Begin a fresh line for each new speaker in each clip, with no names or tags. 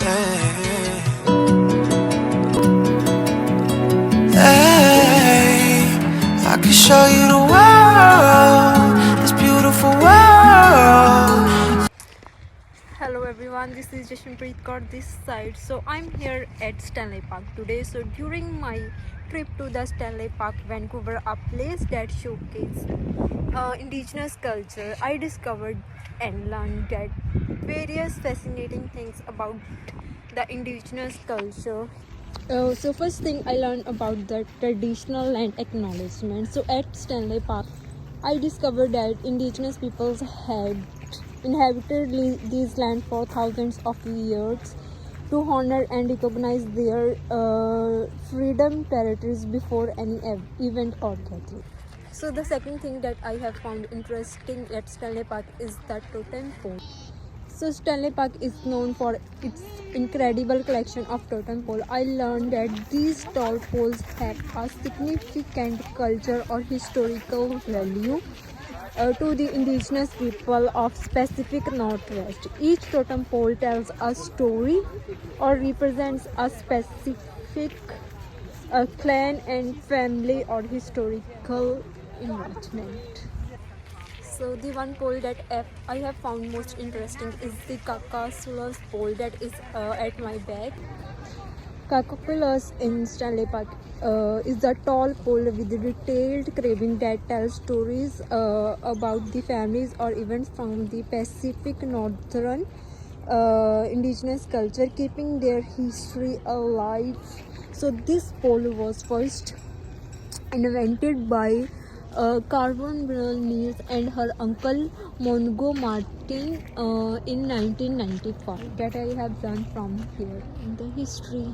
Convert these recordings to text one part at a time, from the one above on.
Hey, I can show you the world, this beautiful world.
Hello everyone, this is Jashanpreet Kaur this side. So I'm here at Stanley Park today. So during my trip to the Stanley Park, Vancouver, a place that showcases indigenous culture, I discovered and learned that various fascinating things about the indigenous culture. So first thing I learned about the traditional land acknowledgement. So at Stanley Park, I discovered that indigenous peoples had inhabited these land for thousands of years to honor and recognize their freedom territories before any event or gathering. So the second thing that I have found interesting at Stanley Park is the totem pole. So Stanley Park is known for its incredible collection of totem poles. I learned that these tall poles have a significant culture or historical value to the indigenous people of specific Northwest. Each totem pole tells a story or represents a specific clan and family or historical enrichment. So the one pole that I have found most interesting is the Cacasulas pole that is at my back. Cacasulas in Stanley Park is a tall pole with detailed carving that tells stories about the families or events from the Pacific Northern indigenous culture, keeping their history alive. So this pole was first invented by Carbon Mills and her uncle Mongo Martin in 1995. That I have learned from here in the history.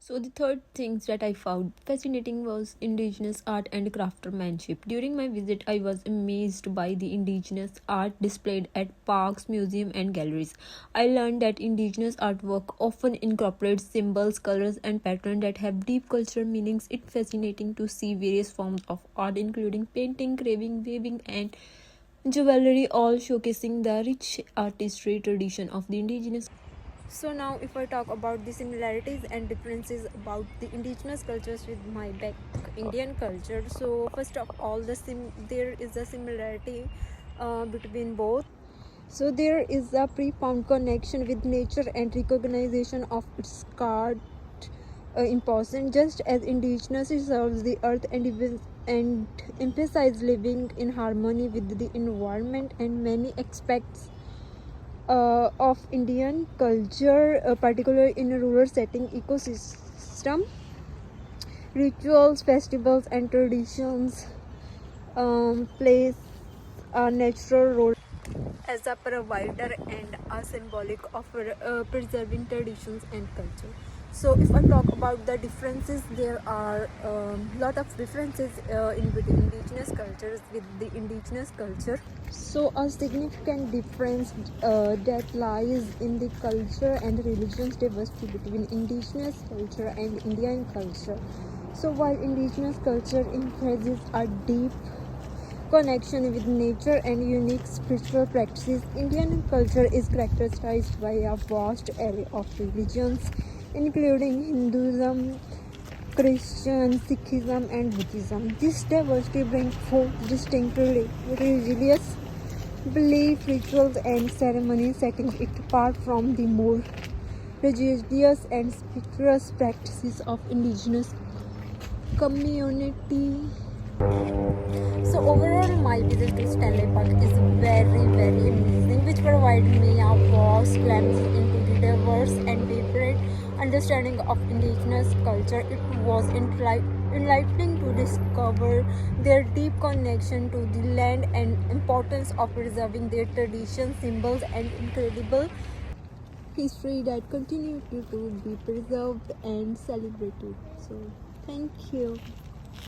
So the third things that I found fascinating was indigenous art and craftsmanship. During my visit, I was amazed by the indigenous art displayed at parks, museums, and galleries. I learned that indigenous artwork often incorporates symbols, colors, and patterns that have deep cultural meanings. It's fascinating to see various forms of art, including painting, carving, weaving, and jewelry, all showcasing the rich artistry tradition of the indigenous. So now if I talk about the similarities and differences about the indigenous cultures with my back Indian culture. So first of all, there is a similarity between both. So there is a profound connection with nature and recognition of its scarred importance. Just as indigenous serves the earth and emphasize living in harmony with the environment and many aspects of Indian culture, particularly in a rural setting ecosystem, rituals, festivals, and traditions plays a natural role as a provider and a symbolic of preserving traditions and culture. So if I talk about the differences, there are lot of differences in between indigenous cultures with the indigenous culture. So a significant difference that lies in the culture and religions diversity between indigenous culture and Indian culture. So while indigenous culture emphasizes a deep connection with nature and unique spiritual practices, Indian culture is characterized by a vast array of religions, including Hinduism, Christian, Sikhism, and Buddhism. This diversity brings forth distinct religious belief, rituals, and ceremonies, setting it apart from the more religious and spiritual practices of indigenous community. So overall, my visit to Stanley Park is very amazing, which provided me a vast glimpse into the diverse and vibrant understanding of indigenous culture. It was enlightening to discover their deep connection to the land and importance of preserving their traditions, symbols, and incredible history that continue to be preserved and celebrated. So, thank you.